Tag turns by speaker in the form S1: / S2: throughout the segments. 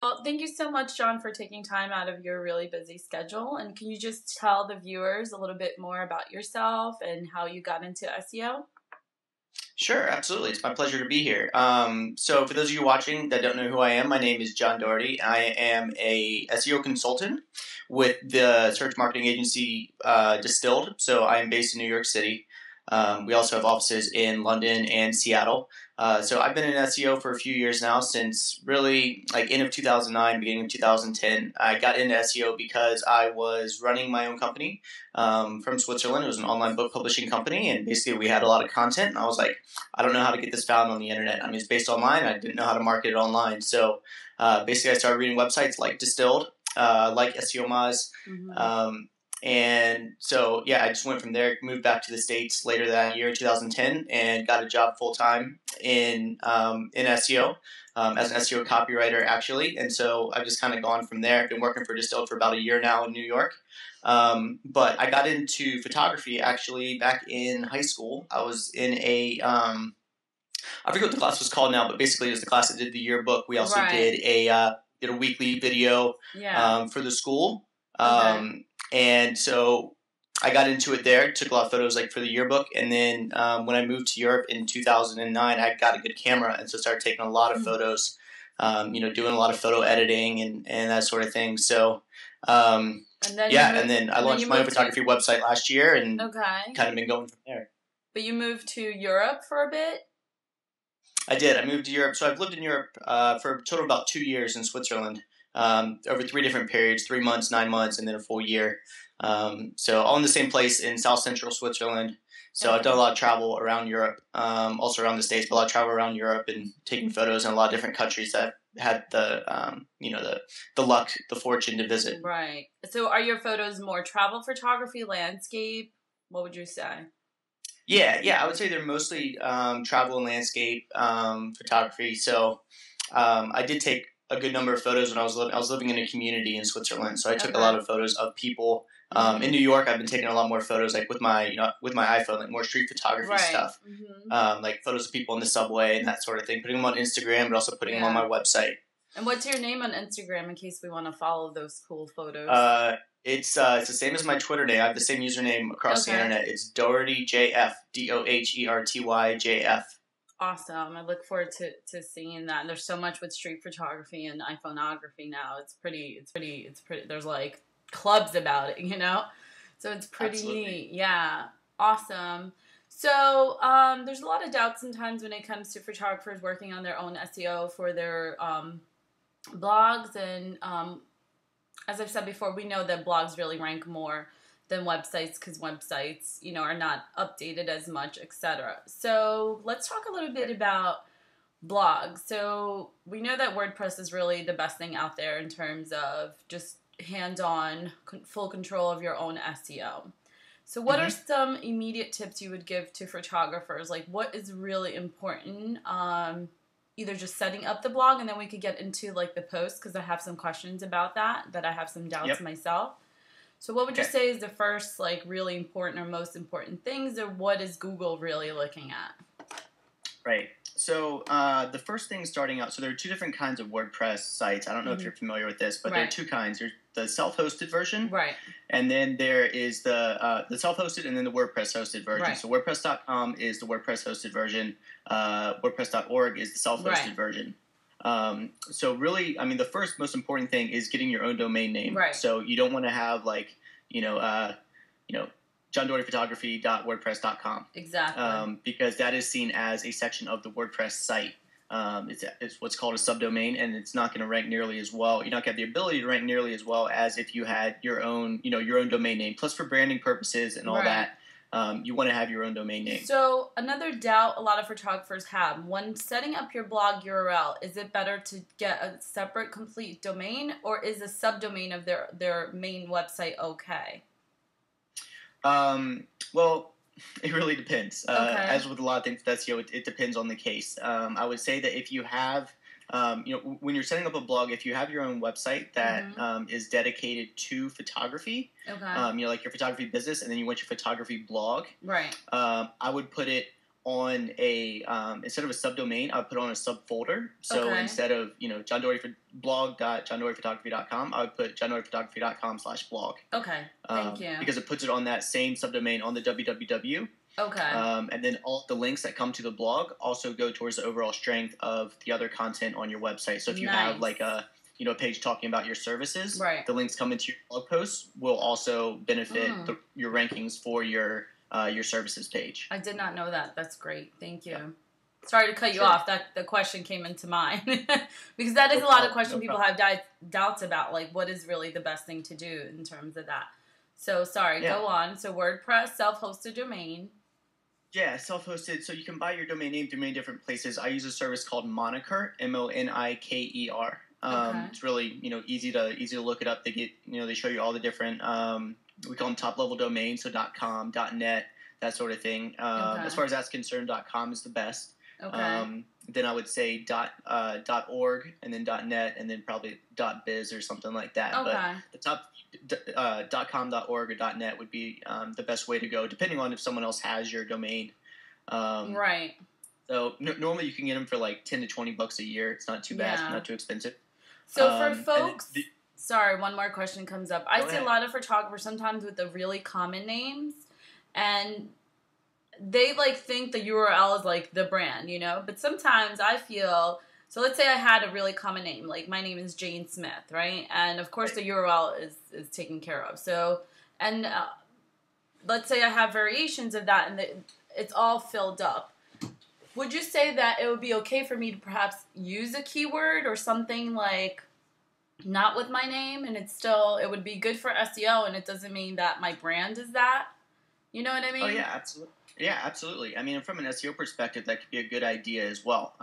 S1: Well, thank you so much, John, for taking time out of your really busy schedule. And can you just tell the viewers a little bit more about yourself and how you got into SEO?
S2: Sure, absolutely. It's my pleasure to be here. So for those of you watching that don't know who I am, my name is John Doherty. I am a SEO consultant with the search marketing agency Distilled. So I am based in New York City. We also have offices in London and Seattle. So I've been in SEO for a few years now, since really like end of 2009, beginning of 2010. I got into SEO because I was running my own company from Switzerland. It was an online book publishing company, and basically we had a lot of content, and I was like, I don't know how to get this found on the internet. I mean, it's based online. I didn't know how to market it online. So basically I started reading websites like Distilled, like SEO Moz. And so, yeah, I just went from there, moved back to the States later that year, 2010, and got a job full-time in SEO, as an SEO copywriter, actually. And so I've just kind of gone from there. I've been working for Distilled for about a year now in New York. But I got into photography, actually, back in high school. I was in I forget what the class was called now, but basically it was the class that did the yearbook. We also did a weekly video for the school. And so I got into it there, took a lot of photos like for the yearbook. And then when I moved to Europe in 2009, I got a good camera. And so started taking a lot of photos, doing a lot of photo editing and that sort of thing. So, and then I launched my own photography website last year and kind of been going from there.
S1: But you moved to Europe for a bit?
S2: I did. I moved to Europe. So I've lived in Europe for a total of about 2 years in Switzerland. Over 3 different periods, 3 months, 9 months, and then a full year. So all in the same place in South Central Switzerland. So I've done a lot of travel around Europe, also around the States, but a lot of travel around Europe and taking photos in a lot of different countries that I've had the luck, the fortune to visit.
S1: Right. So are your photos more travel photography, landscape? What would you say?
S2: Yeah, I would say they're mostly travel and landscape photography. So I did take a good number of photos when I was living in a community in Switzerland. So I took a lot of photos of people. In New York, I've been taking a lot more photos, like with my iPhone, like more street photography stuff, like photos of people in the subway and that sort of thing. Putting them on Instagram, but also putting them on my website.
S1: And what's your name on Instagram in case we want to follow those cool photos?
S2: It's the same as my Twitter name. I have the same username across the internet. It's Doherty JF, DOHERTY JF.
S1: Awesome. I look forward to seeing that. And there's so much with street photography and iPhoneography now. It's pretty. There's like clubs about it, So it's pretty neat. Yeah. Awesome. So there's a lot of doubt sometimes when it comes to photographers working on their own SEO for their blogs. And as I've said before, we know that blogs really rank more than websites because websites, are not updated as much, etc. So let's talk a little bit about blogs. So we know that WordPress is really the best thing out there in terms of just hands-on, full control of your own SEO. So what are some immediate tips you would give to photographers? Like what is really important? Either just setting up the blog, and then we could get into like the post because I have some questions about that I have some doubts myself. So what would you say is the first, like, really important or most important things, or what is Google really looking at?
S2: Right. So the first thing starting out, so there are 2 different kinds of WordPress sites. I don't know if you're familiar with this, but there are 2 kinds. There's the self-hosted version, and then there is the self-hosted and then the WordPress-hosted version. So WordPress.com is the WordPress-hosted version. WordPress.org is the self-hosted version. So really, I mean, the first most important thing is getting your own domain name. So you don't want to have like, johndohertyphotography.wordpress.com.
S1: Exactly.
S2: Because that is seen as a section of the WordPress site. It's what's called a subdomain, and it's not going to rank nearly as well. You're not going to have the ability to rank nearly as well as if you had your own domain name. Plus, for branding purposes and all that, you want to have your own domain name.
S1: So another doubt a lot of photographers have, when setting up your blog URL, is it better to get a separate complete domain, or is a subdomain of their main website okay?
S2: Well, it really depends. As with a lot of things with SEO, it depends on the case. I would say that if you have, when you're setting up a blog, if you have your own website that is dedicated to photography, like your photography business, and then you want your photography blog, I would put it on a instead of a subdomain, I would put on a subfolder. So
S1: Okay.
S2: instead of John Doherty for blog.johndohertyphotography.com, I would put johndohertyphotography.com/blog.
S1: Okay. Thank you.
S2: Because it puts it on that same subdomain on the www.
S1: Okay.
S2: And then all the links that come to the blog also go towards the overall strength of the other content on your website. So if you have like a page talking about your services,
S1: right,
S2: the links coming to your blog posts will also benefit your rankings for your services page.
S1: I did not know that. That's great. Thank you. Yeah. Sorry to cut you off. That the question came into mind because that is a lot of questions people have doubts about, like what is really the best thing to do in terms of that. So sorry, go on. So WordPress, self-hosted domain.
S2: Yeah, self-hosted. So you can buy your domain name through many different places. I use a service called Moniker, Moniker. It's really easy to look it up. They get they show you all the different we call them top level domains, so .com, .net, that sort of thing. As far as that's concerned, .com is the best. Then I would say .org and then .net and then probably .biz or something like that. But the top .com, .org, or .net would be the best way to go, depending on if someone else has your domain.
S1: Right.
S2: So normally you can get them for like $10 to $20 a year. It's not too bad. It's not too expensive.
S1: So for folks, sorry, one more question comes up. I see a lot of photographers sometimes with the really common names, and they like think the URL is like the brand, but sometimes I feel, so let's say I had a really common name, like my name is Jane Smith, right? And of course the URL is taken care of. So, and let's say I have variations of that and it's all filled up. Would you say that it would be okay for me to perhaps use a keyword or something like not with my name, and it would be good for SEO, and it doesn't mean that my brand is that? You know what I mean?
S2: Oh, yeah, absolutely. Yeah, absolutely. I mean, from an SEO perspective, that could be a good idea as well.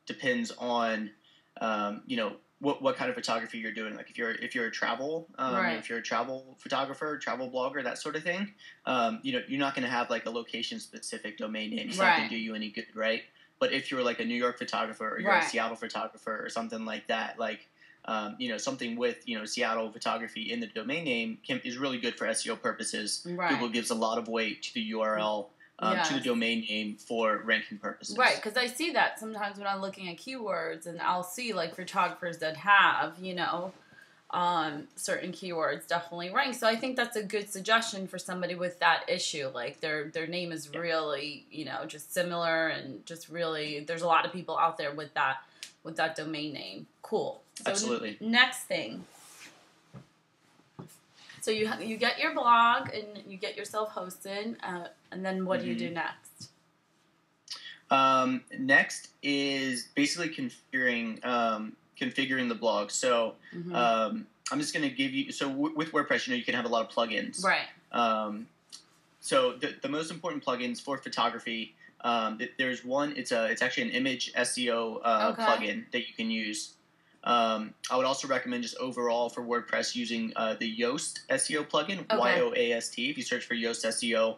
S2: Depends on, what kind of photography you're doing. Like if you're a travel, if you're a travel photographer, travel blogger, that sort of thing, you're not going to have like a location specific domain name. It's not going to do you any good, right? But if you're like a New York photographer or you're a Seattle photographer or something like that, like something with Seattle photography in the domain name is really good for SEO purposes. Google gives a lot of weight to the URL. To the domain name for ranking purposes.
S1: Right, because I see that sometimes when I'm looking at keywords, and I'll see like photographers that have, certain keywords definitely rank. So I think that's a good suggestion for somebody with that issue. Like their name is really, just similar, and just really, there's a lot of people out there with that domain name. Cool. So
S2: absolutely.
S1: Next thing. So you get your blog and you get yourself hosted, and then what do you do next?
S2: Next is basically configuring the blog. So I'm just going to give you. So with WordPress, you can have a lot of plugins.
S1: Right.
S2: So the most important plugins for photography, there's one. It's actually an image SEO plugin that you can use. I would also recommend just overall for WordPress using the Yoast SEO plugin, Yoast. If you search for Yoast SEO,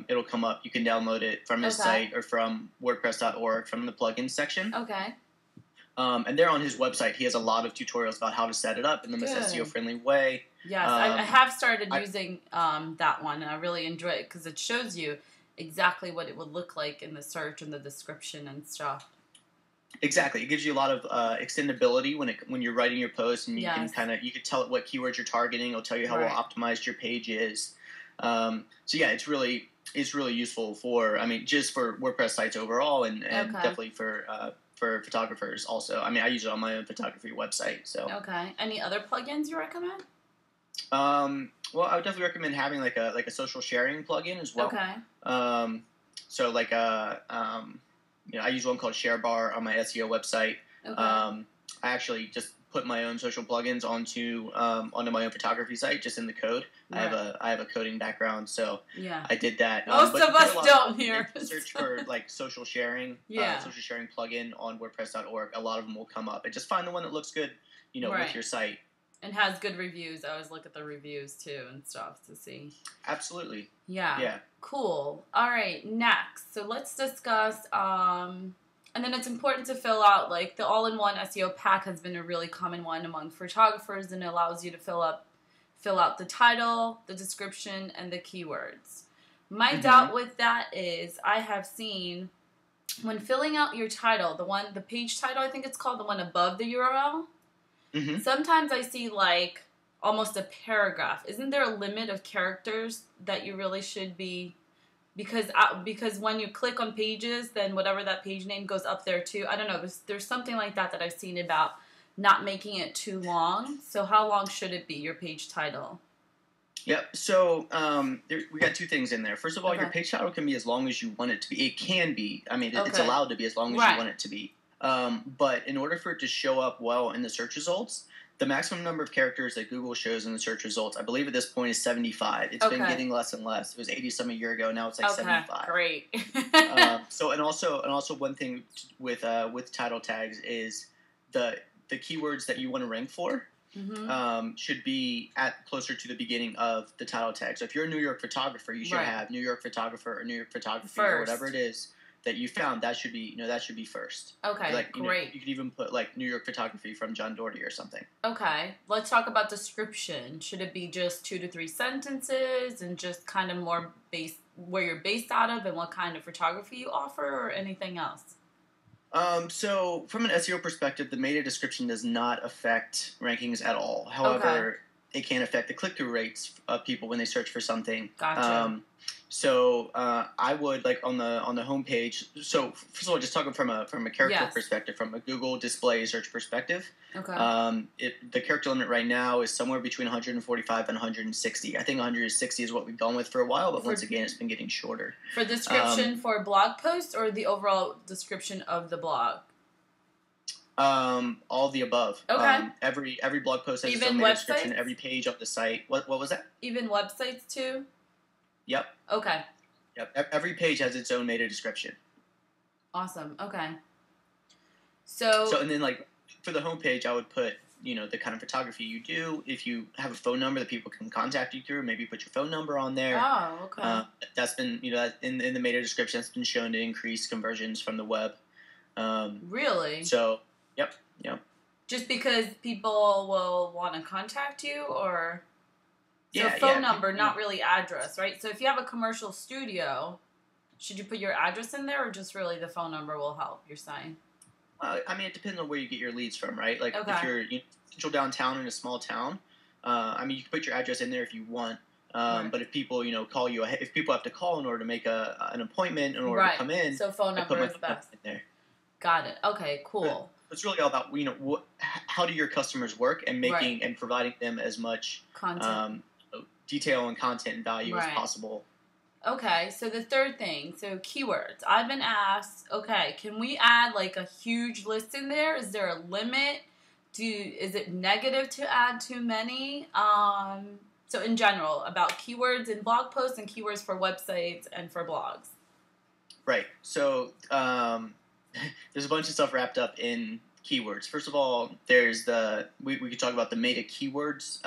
S2: it'll come up. You can download it from his site or from WordPress.org from the plugins section.
S1: Okay.
S2: And there on his website, he has a lot of tutorials about how to set it up in the most SEO-friendly way.
S1: Yes, I have started using that one, and I really enjoy it because it shows you exactly what it would look like in the search and the description and stuff.
S2: Exactly, it gives you a lot of extendability when you're writing your post, and you can tell it what keywords you're targeting. It'll tell you how well optimized your page is. So yeah, it's really useful for just for WordPress sites overall, and definitely for photographers also. I use it on my own photography website. So
S1: any other plugins you recommend?
S2: Well, I would definitely recommend having like a social sharing plugin as well. So like I use one called ShareBar on my SEO website. I actually just put my own social plugins onto my own photography site, just in the code. I have a coding background, so I did that.
S1: Most of us don't here.
S2: Search for like social sharing plugin on WordPress.org. A lot of them will come up, and just find the one that looks good, with your site.
S1: And has good reviews. I always look at the reviews too and stuff to see.
S2: Absolutely.
S1: Yeah. Cool. All right. Next. So let's discuss. And then it's important to fill out like the all-in-one SEO pack has been a really common one among photographers, and it allows you to fill out the title, the description, and the keywords. My doubt with that is I have seen when filling out your title, the page title, I think it's called, the one above the URL. Sometimes I see like almost a paragraph. Isn't there a limit of characters that you really should be? Because when you click on pages, then whatever that page name goes up there too. I don't know. There's something like that I've seen about not making it too long. So how long should it be, your page title?
S2: Yep. So we got two things in there. First of all, your page title can be as long as you want it to be. It can be. I mean, it's allowed to be as long as you want it to be. But in order for it to show up well in the search results, the maximum number of characters that Google shows in the search results, I believe at this point, is 75. It's been getting less and less. It was 80-some a year ago. Now it's like 75.
S1: Great.
S2: And also one thing with title tags is the keywords that you want to rank for should be at closer to the beginning of the title tag. So if you're a New York photographer, you should have New York photographer or New York photography or whatever it is that you found. That should be first.
S1: Okay,
S2: like,
S1: great.
S2: You could even put like New York photography from John Doherty or something. Okay,
S1: let's talk about description. Should it be just 2 to 3 sentences and just kind of more where you're based out of and what kind of photography you offer, or anything else?
S2: So from an SEO perspective, the meta description does not affect rankings at all. However, it can affect the click-through rates of people when they search for something.
S1: Gotcha.
S2: So I would, like, on the homepage. So first of all, just talking from a character perspective, from a Google display search perspective. The character limit right now is somewhere between 145 and 160. I think 160 is what we've gone with for a while, but once again, it's been getting shorter.
S1: For description for blog posts, or the overall description of the blog?
S2: All the above.
S1: Okay.
S2: Every blog post has its own description. Every page of the site. What was that?
S1: Even websites too?
S2: Yep.
S1: Okay.
S2: Yep. Every page has its own meta description.
S1: Awesome. Okay. So
S2: and then, like, for the homepage, I would put, the kind of photography you do. If you have a phone number that people can contact you through, maybe put your phone number on there.
S1: Oh, okay.
S2: That's been, in the meta description, that's been shown to increase conversions from the web.
S1: Really?
S2: So, yep.
S1: Just because people will want to contact you, or? So phone number, not really address, right? So if you have a commercial studio, should you put your address in there, or just really the phone number will help, you're saying?
S2: I mean, it depends on where you get your leads from, right? Like, if you're central downtown in a small town, I mean, you can put your address in there if you want. But if people, call you, if people have to call in order to make an appointment in order to come in,
S1: so phone number is best. In there. Got it. Okay, cool.
S2: But it's really all about, how do your customers work, and making and providing them as much content. Detail and content and value as possible.
S1: Okay, so the third thing, so keywords. I've been asked, can we add like a huge list in there? Is there a limit? Is it negative to add too many? So in general, about keywords in blog posts and keywords for websites and for blogs.
S2: Right. So there's a bunch of stuff wrapped up in keywords. First of all, there's we could talk about the meta keywords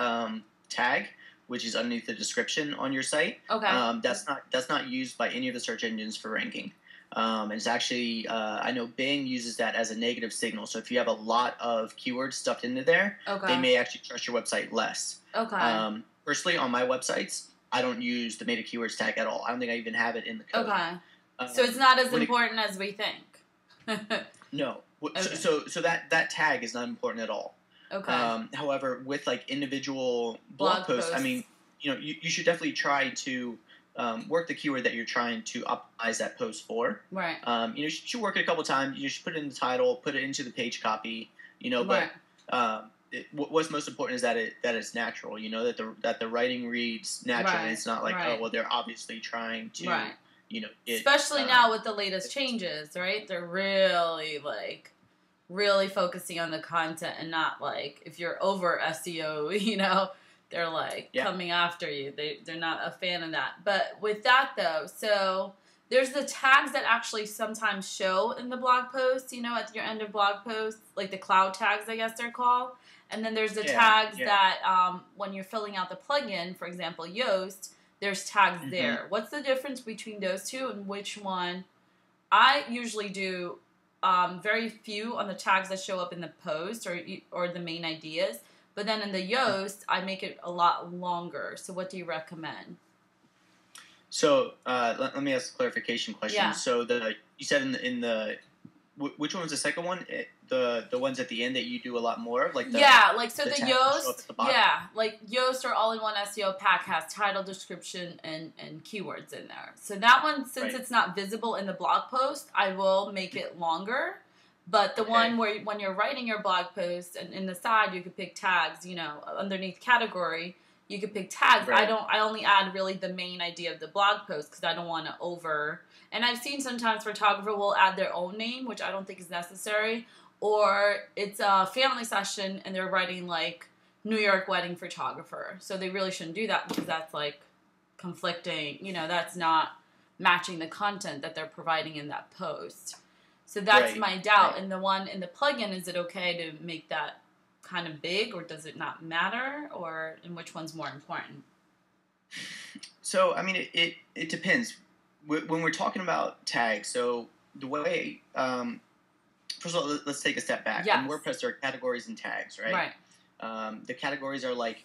S2: tag, which is underneath the description on your site. Okay. That's not used by any of the search engines for ranking. And it's actually, I know Bing uses that as a negative signal. So if you have a lot of keywords stuffed into there, they may actually trust your website less. Okay. Personally, on my websites, I don't use the meta keywords tag at all. I don't think I even have it in the code.
S1: Okay. So it's not as important as we think.
S2: No. Okay. So that tag is not important at all.
S1: Okay.
S2: However, with like individual blog posts, I mean, you should definitely try to work the keyword that you're trying to optimize that post for. Right. You should work it a couple times. You should put it in the title, put it into the page copy. But what's most important is that it's natural. That the writing reads naturally. Right. It's not like they're obviously trying to. Right.
S1: Especially now with the latest changes, right? They're really focusing on the content, and not like if you're over SEO, they're like coming after you. They're not a fan of that. But with that though, so there's the tags that actually sometimes show in the blog posts, at your end of blog posts, like the cloud tags, I guess they're called. And then there's the tags that when you're filling out the plugin, for example, Yoast, there's tags there. What's the difference between those two, and which one? I usually do very few on the tags that show up in the post or the main ideas. But then in the Yoast, I make it a lot longer. So what do you recommend?
S2: So let me ask a clarification question.
S1: Yeah.
S2: So you said in the which one was the second one? The ones at the end that you do a lot more of, like the
S1: the
S2: tags that show up at the bottom?
S1: like Yoast or all-in-one SEO pack has title, description, and keywords in there. So that one, since it's not visible in the blog post, I will make it longer. But the one where when you're writing your blog post and in the side you could pick tags, underneath category, you could pick tags.
S2: Right.
S1: I only add really the main idea of the blog post because I don't want to and I've seen sometimes photographer will add their own name, which I don't think is necessary. Or it's a family session and they're writing like New York wedding photographer. So they really shouldn't do that because that's like conflicting, that's not matching the content that they're providing in that post. So that's my doubt. And the one in the plugin, is it okay to make that kind of big, or does it not matter, and which one's more important?
S2: So, I mean, it depends. When we're talking about tags, so the way, first of all, let's take a step back.
S1: Yes.
S2: In WordPress, there are categories and tags, right? Right. The categories are like,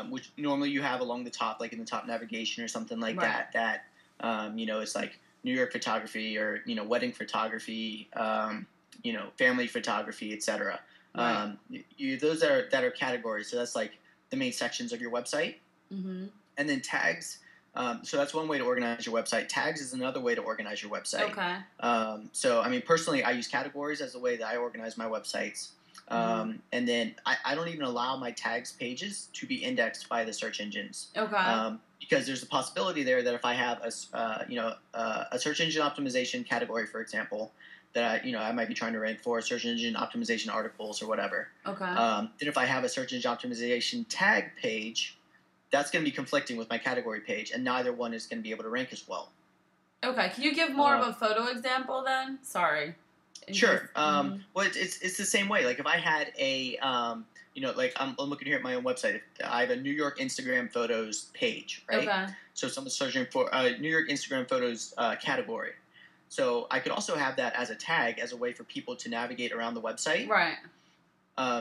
S2: which normally you have along the top, like in the top navigation or something like that, it's like New York photography or, wedding photography, family photography, etc. Right. Those that are categories. So that's like the main sections of your website. Mm-hmm. And then tags. So that's one way to organize your website. Tags is another way to organize your website. Okay. So, I mean, personally, I use categories as the way that I organize my websites. And then I don't even allow my tags pages to be indexed by the search engines. Okay. Because there's a possibility there that if I have a search engine optimization category, for example, that I might be trying to rank for search engine optimization articles or whatever. Okay. Then if I have a search engine optimization tag page, that's going to be conflicting with my category page, and neither one is going to be able to rank as well. Okay. Can you give more of a photo example then? Sorry. Sure. Well, it's the same way. Like if I had a like I'm looking here at my own website. I have a New York Instagram photos page, right? Okay. So someone's searching for a New York Instagram photos category. So I could also have that as a tag, as a way for people to navigate around the website. Right.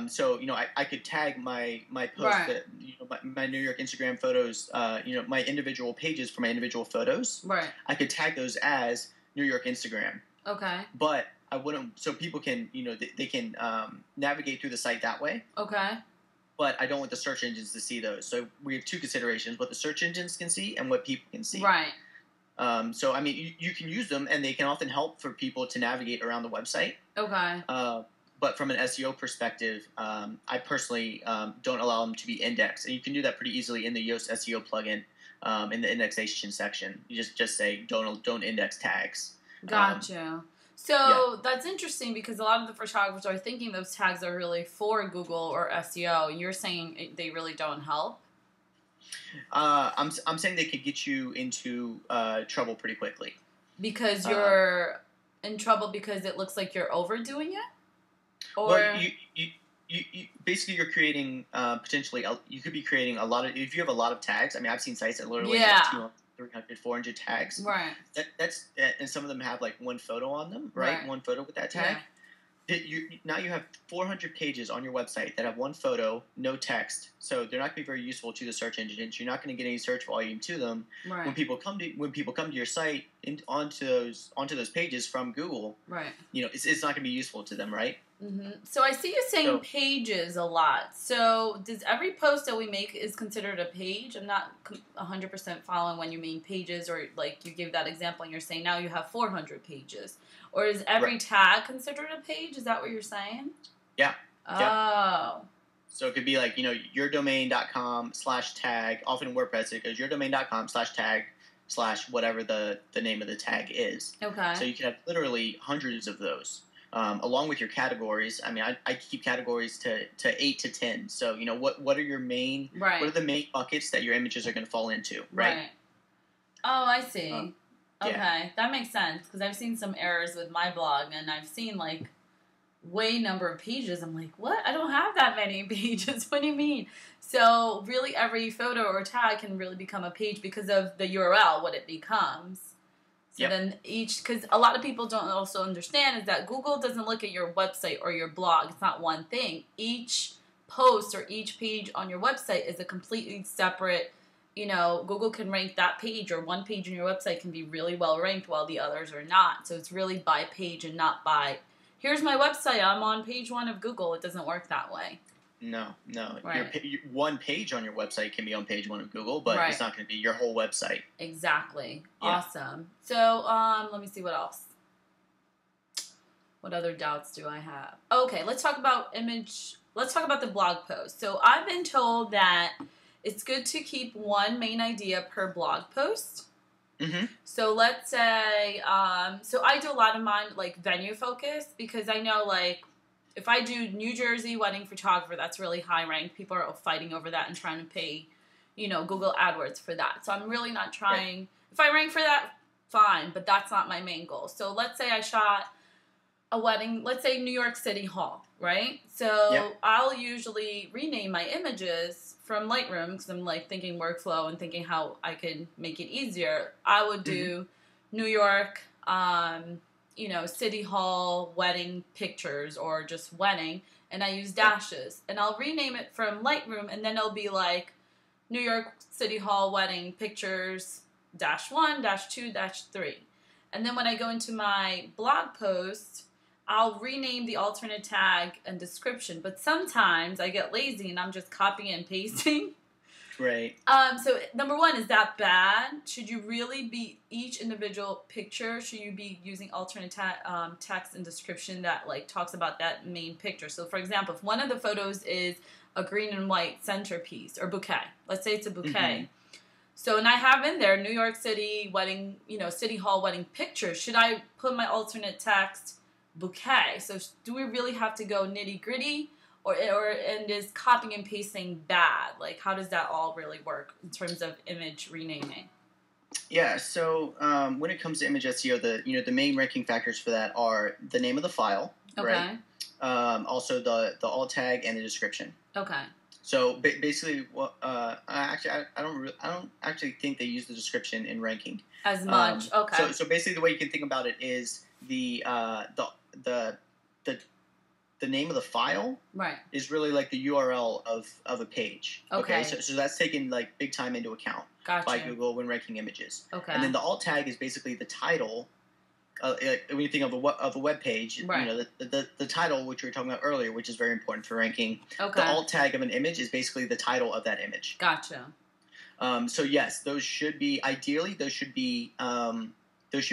S2: So I could tag my post that my New York Instagram photos, my individual pages for my individual photos. Right. I could tag those as New York Instagram. Okay. But I wouldn't, so people can they can navigate through the site that way. Okay. But I don't want the search engines to see those. So we have two considerations: what the search engines can see and what people can see. Right. So I mean, you can use them, and they can often help for people to navigate around the website. Okay. But from an SEO perspective, I personally don't allow them to be indexed, and you can do that pretty easily in the Yoast SEO plugin in the indexation section. You just say don't index tags. Gotcha. So that's interesting because a lot of the photographers are thinking those tags are really for Google or SEO. You're saying they really don't help? I'm saying they could get you into trouble pretty quickly. Because you're in trouble because it looks like you're overdoing it? Or well, you basically you're creating potentially you could be creating a lot of, if you have a lot of tags. I mean, I've seen sites that literally have 200, 300, 400 tags. Right. That's and some of them have like one photo on them, right? One photo with that tag. Yeah. Now you have 400 pages on your website that have one photo, no text. So they're not going to be very useful to the search engines. You're not going to get any search volume to them. Right. When people come to your site onto those pages from Google, right? It's not going to be useful to them, right? Mm-hmm. So I see you saying pages a lot. So does every post that we make is considered a page? I'm not 100% following when you mean pages, or like you give that example and you're saying now you have 400 pages. Or is every tag considered a page? Is that what you're saying? Yeah. Oh. Yeah. So it could be like, yourdomain.com/tag. Often in WordPress it goes yourdomain.com/tag/ whatever the name of the tag is. Okay. So you can have literally hundreds of those. Along with your categories. I mean, I keep categories to 8 to 10. So, what are your main, what are the main buckets that your images are going to fall into, right? Oh, I see. Okay, that makes sense, because I've seen some errors with my blog, and I've seen, like, way number of pages. I'm like, what? I don't have that many pages. What do you mean? So, really, every photo or tag can really become a page because of the URL, what it becomes. So then because a lot of people don't also understand is that Google doesn't look at your website or your blog. It's not one thing. Each post or each page on your website is a completely separate
S1: Google can rank that page, or one page on your website can be really well ranked while the others are not. So it's really by page and not by, here's my website, I'm on page 1 of Google. It doesn't work that way.
S2: No.
S1: Right.
S2: One page on your website can be on page 1 of Google, but
S1: right.
S2: It's not going to be your whole website.
S1: Exactly.
S2: Yeah.
S1: Awesome. So let me see what else. What other doubts do I have? Okay, let's talk about the blog post. So I've been told that it's good to keep one main idea per blog post.
S2: Mm-hmm.
S1: So let's say, so I do a lot of mine like venue focus, because I know like if I do New Jersey wedding photographer, that's really high ranked. People are fighting over that and trying to pay, Google AdWords for that. So I'm really not trying. Right. If I rank for that, fine, but that's not my main goal. So let's say I shot a wedding, let's say New York City Hall, right? So I'll usually rename my images from Lightroom, because I'm like thinking workflow and thinking how I could make it easier. I would do New York, City Hall wedding pictures, or just wedding, and I use dashes. And I'll rename it from Lightroom, and then it'll be like New York City Hall wedding pictures -1, -2, -3. And then when I go into my blog post, I'll rename the alternate tag and description. But sometimes I get lazy and I'm just copying and pasting.
S2: Right.
S1: So number one, is that bad? Should you really be each individual picture? Should you be using alternate text and description that like talks about that main picture? So for example, if one of the photos is a green and white centerpiece or bouquet, let's say it's a bouquet. So, and I have in there New York City wedding, City Hall wedding pictures. Should I put my alternate text bouquet? So do we really have to go nitty gritty? And is copying and pasting bad? Like, how does that all really work in terms of image renaming?
S2: Yeah, so when it comes to image SEO, the main ranking factors for that are the name of the file, right? Also the alt tag and the description.
S1: Okay.
S2: So basically, I don't actually think they use the description in ranking
S1: as much. Okay.
S2: So basically, the way you can think about it is the name of the file is really like the URL of a page. Okay. So that's taken like big time into account by Google when ranking images.
S1: Okay.
S2: And then the alt tag is basically the title. When you think of a web page, the title, which we were talking about earlier, which is very important for ranking.
S1: Okay.
S2: The alt tag of an image is basically the title of that image.
S1: Gotcha.
S2: So yes, those should be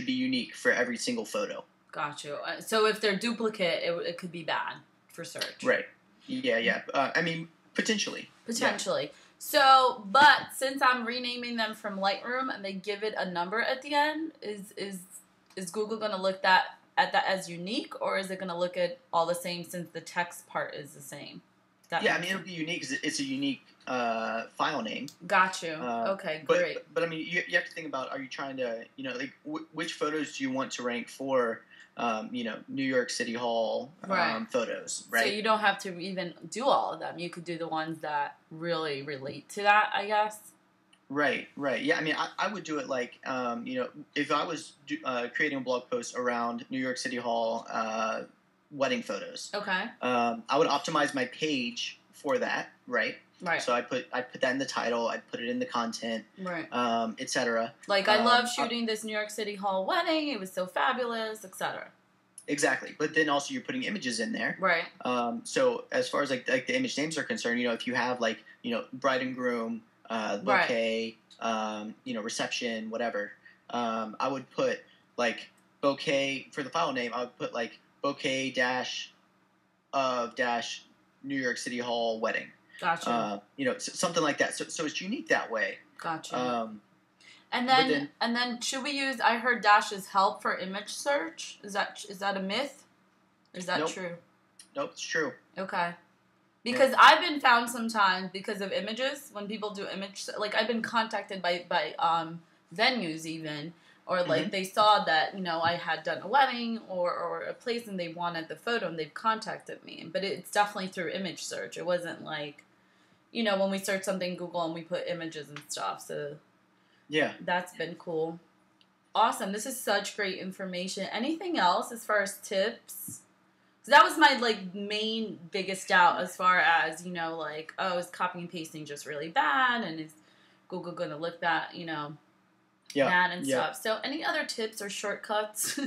S2: unique for every single photo.
S1: Gotcha. So if they're duplicate, it could be bad for search.
S2: Right. Yeah. I mean, potentially.
S1: Potentially. Yeah. So, but since I'm renaming them from Lightroom and they give it a number at the end, is Google going to look at that as unique, or is it going to look at all the same since the text part is the same?
S2: Yeah, I mean, it'll be unique because it's a unique file name.
S1: Got you. Okay, great.
S2: But I mean, you have to think about, are you trying to, like, which photos do you want to rank for, New York City Hall photos, right? So
S1: you don't have to even do all of them. You could do the ones that really relate to that, I guess.
S2: Right. Yeah, I mean, I would do it like, if I was creating a blog post around New York City Hall wedding photos.
S1: Okay.
S2: I would optimize my page for that, right?
S1: Right.
S2: So I put that in the title, I'd put it in the content,
S1: right,
S2: etc.
S1: Like, I love shooting this New York City Hall wedding. It was so fabulous, etc.
S2: Exactly, but then also you're putting images in there,
S1: right?
S2: So as far as like the image names are concerned, if you have like bride and groom, bouquet, reception, whatever, I would put like bouquet for the file name. I would put like bouquet of New York City Hall wedding.
S1: Gotcha.
S2: Something like that. So it's unique that way.
S1: Gotcha. And then should we use? I heard Dash's help for image search. Is that a myth? Is that true?
S2: Nope, it's true.
S1: Okay. Because I've been found sometimes because of images, when people do image, like I've been contacted by venues even, or like they saw that I had done a wedding or a place and they wanted the photo and they've contacted me. But it's definitely through image search. It wasn't like when we search something Google and we put images and stuff. So
S2: yeah,
S1: that's been cool. Awesome. This is such great information. Anything else as far as tips? So that was my biggest doubt as far as is copying and pasting just really bad, and is Google going to look that, you know,
S2: Yeah.
S1: that and
S2: Yeah.
S1: stuff. So any other tips or shortcuts?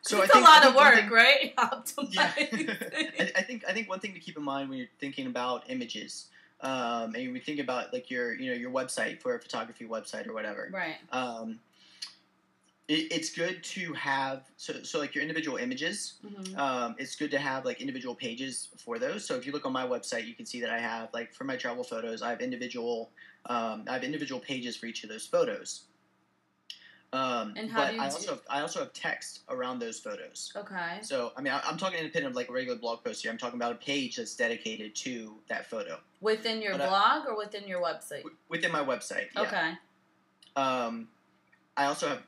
S2: So
S1: it's a lot of work, right? Optimizing.
S2: I think one thing to keep in mind when you're thinking about images, and we think about like your website for a photography website or whatever.
S1: Right.
S2: It's good to have so like your individual images.
S1: Mm-hmm.
S2: It's good to have like individual pages for those. So if you look on my website, you can see that I have like for my travel photos, I have individual pages for each of those photos.
S1: And how do you
S2: I also have text around those photos.
S1: Okay.
S2: So I mean, I'm talking independent of like a regular blog post here. I'm talking about a page that's dedicated to that photo.
S1: Within your blog or within your website?
S2: Within my website. Yeah.
S1: Okay.
S2: I also have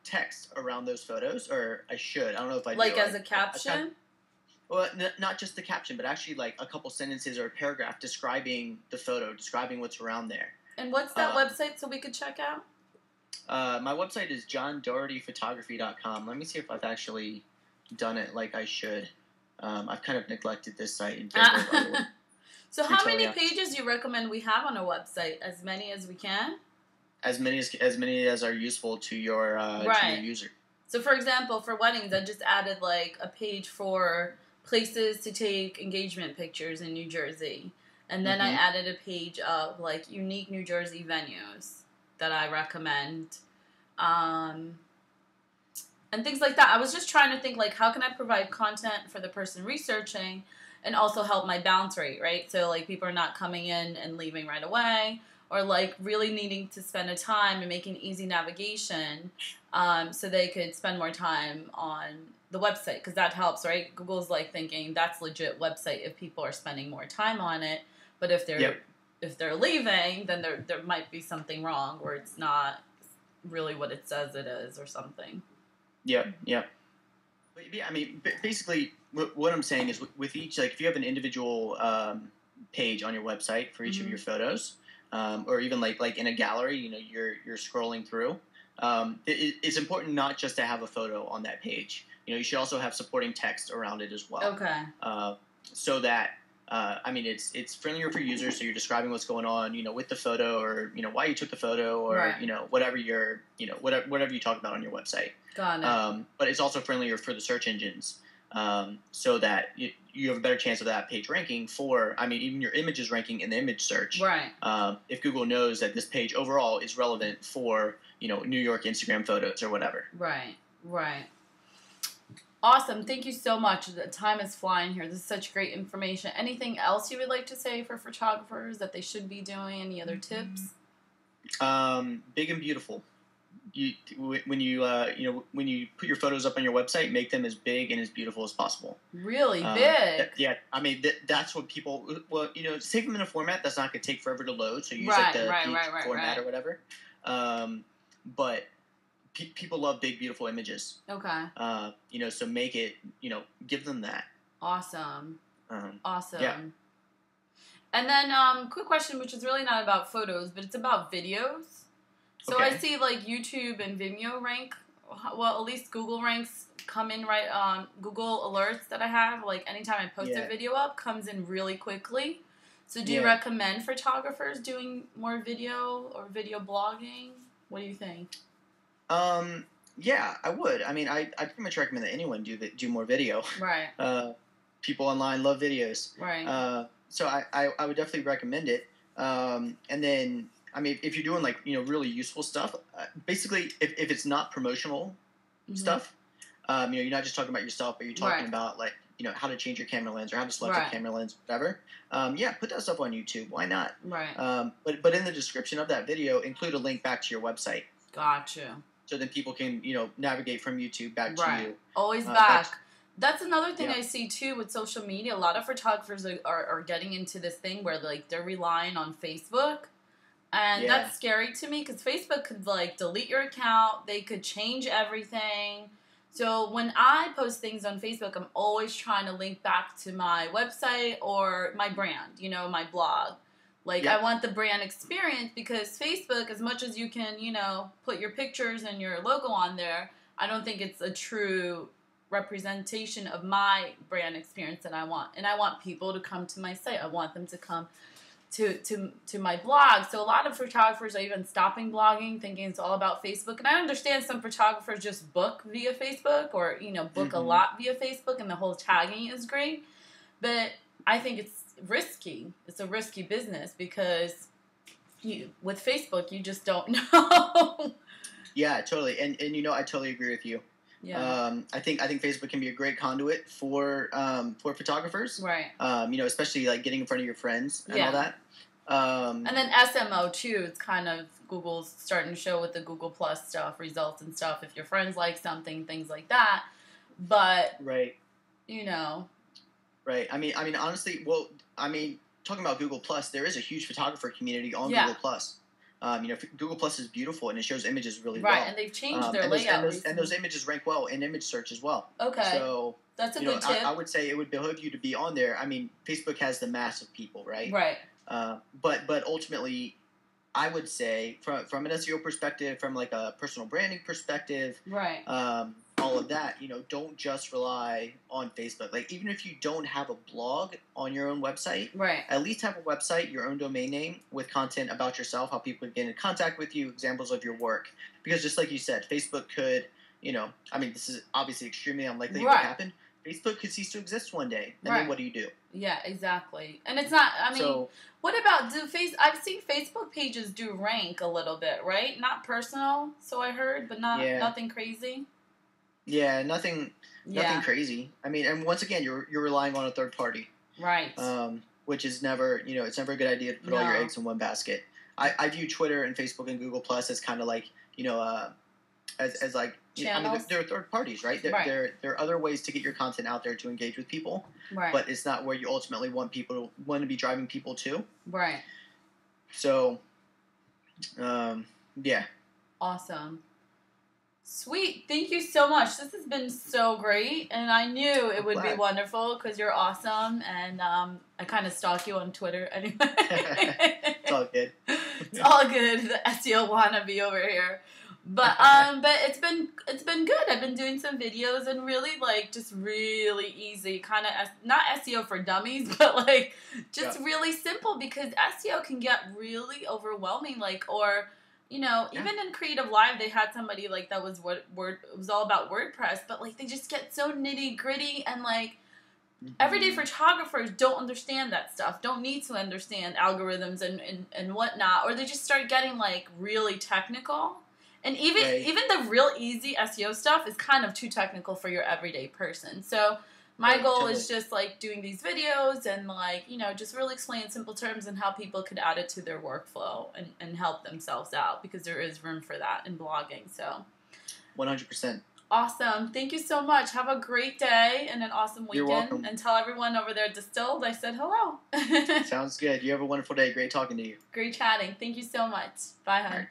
S2: text around those photos, or I should. I don't know if I
S1: like
S2: do.
S1: As a caption.
S2: Well, not just the caption, but actually like a couple sentences or a paragraph describing the photo, describing what's around there.
S1: And what's that website so we could check out?
S2: My website is johndohertyphotography.com. Let me see if I've actually done it like I should. I've kind of neglected this site in favor of other.
S1: So how many pages do you recommend we have on a website? As many as we can?
S2: As many as are useful to your user.
S1: So for example, for weddings, I just added like a page for places to take engagement pictures in New Jersey. And then I added a page of like unique New Jersey venues that I recommend, and things like that. I was just trying to think, like, how can I provide content for the person researching and also help my bounce rate, right? So, like, people are not coming in and leaving right away, or, like, really needing to spend a time and making easy navigation so they could spend more time on the website, because that helps, right? Google's, like, thinking that's legit website if people are spending more time on it, but if they're... If they're leaving, then there might be something wrong, or it's not really what it says it is, or something.
S2: Yeah. I mean, basically, what I'm saying is with each, like, if you have an individual page on your website for each of your photos, or even like in a gallery, you know, you're scrolling through. It's important not just to have a photo on that page. You know, you should also have supporting text around it as well.
S1: Okay.
S2: So that. I mean, it's friendlier for users, so you're describing what's going on, you know, with the photo, or, you know, why you took the photo, or, you know, whatever you talk about on your website.
S1: Got it.
S2: But it's also friendlier for the search engines, so that you have a better chance of that page ranking for, I mean, even your images ranking in the image search.
S1: Right.
S2: If Google knows that this page overall is relevant for, you know, New York Instagram photos or whatever.
S1: Right. Awesome. Thank you so much. The time is flying here. This is such great information. Anything else you would like to say for photographers that they should be doing? Any other tips?
S2: Big and beautiful. When you put your photos up on your website, make them as big and as beautiful as possible.
S1: Really big?
S2: Yeah. I mean, that's what people. Well, you know, save them in a format that's not going to take forever to load. So use like the format or whatever. But people love big, beautiful images.
S1: Okay.
S2: You know, so make it, you know, give them that.
S1: Awesome. Awesome.
S2: Yeah.
S1: And then, quick question, which is really not about photos, but it's about videos. So I see, like, YouTube and Vimeo rank, well, at least Google ranks come in right on Google alerts that I have. Like, anytime I post a video up, comes in really quickly. So do you recommend photographers doing more video or video blogging? What do you think?
S2: Yeah, I would. I mean, I pretty much recommend that anyone do more video.
S1: Right.
S2: People online love videos.
S1: Right.
S2: So I would definitely recommend it. And then, I mean, if you're doing, like, you know, really useful stuff, basically, if it's not promotional stuff, you know, you're not just talking about yourself, but you're talking about, like, you know, how to change your camera lens or how to select your camera lens, whatever. Put that stuff on YouTube. Why not?
S1: Right.
S2: But in the description of that video, include a link back to your website.
S1: Gotcha.
S2: So then people can, you know, navigate from YouTube back to you.
S1: Always back. That's another thing I see, too, with social media. A lot of photographers are getting into this thing where, like, they're relying on Facebook. And that's scary to me, because Facebook could, like, delete your account. They could change everything. So when I post things on Facebook, I'm always trying to link back to my website or my brand, you know, my blog. Like, I want the brand experience, because Facebook, as much as you can, you know, put your pictures and your logo on there, I don't think it's a true representation of my brand experience that I want. And I want people to come to my site. I want them to come to my blog. So a lot of photographers are even stopping blogging, thinking it's all about Facebook. And I understand some photographers just book via Facebook, or book a lot via Facebook, and the whole tagging is great. But I think it's risky. It's a risky business because with Facebook you just don't know.
S2: Yeah, totally. And I totally agree with you.
S1: Yeah.
S2: I think Facebook can be a great conduit for photographers.
S1: Right.
S2: Especially like getting in front of your friends and all that.
S1: And then SMO too. It's kind of Google's starting to show with the Google Plus stuff, results and stuff. If your friends like something, things like that. But
S2: right.
S1: Right.
S2: I mean, honestly, talking about Google Plus, there is a huge photographer community on Google Plus. Google Plus is beautiful and it shows images really well.
S1: Right, and they've changed their layout.
S2: And those images rank well in image search as well.
S1: Okay.
S2: So
S1: that's a good tip.
S2: I would say it would behoove you to be on there. I mean, Facebook has the mass of people, right?
S1: Right.
S2: But ultimately, I would say from an SEO perspective, from like a personal branding perspective,
S1: right.
S2: All of that, don't just rely on Facebook. Like, even if you don't have a blog on your own website,
S1: right, at
S2: least have a website, your own domain name with content about yourself, how people get in contact with you, examples of your work. Because just like you said, Facebook could, this is obviously extremely unlikely to happen. Facebook could cease to exist one day, and then what do you do?
S1: Yeah, exactly. And it's not, what about, I've seen Facebook pages do rank a little bit, right? Not personal, so I heard, but nothing crazy.
S2: Yeah, nothing crazy. I mean, and once again, you're relying on a third party.
S1: Right.
S2: Which is never, it's never a good idea to put all your eggs in one basket. I view Twitter and Facebook and Google Plus as kind of like, as like, they're third parties, right? There are other ways to get your content out there to engage with people.
S1: Right.
S2: But it's not where you ultimately want to be driving people to.
S1: Right.
S2: So, yeah.
S1: Awesome. Sweet. Thank you so much. This has been so great, and I knew it would be wonderful because you're awesome, and I kind of stalk you on Twitter anyway.
S2: It's all good.
S1: It's all good. The SEO wannabe over here. But it's been good. I've been doing some videos and really just really easy, kind of not SEO for dummies, but really simple, because SEO can get really overwhelming, even in Creative Live, they had somebody that was it was all about WordPress, but they just get so nitty gritty, and everyday photographers don't understand that stuff, don't need to understand algorithms and whatnot, or they just start getting really technical. And even the real easy SEO stuff is kind of too technical for your everyday person. So my goal is just doing these videos and just really explain in simple terms and how people could add it to their workflow and help themselves out, because there is room for that in blogging. So
S2: 100%.
S1: Awesome. Thank you so much. Have a great day and an awesome weekend.
S2: You're welcome.
S1: And tell everyone over there at Distilled I said hello.
S2: Sounds good. You have a wonderful day. Great talking to you.
S1: Great chatting. Thank you so much. Bye, hon.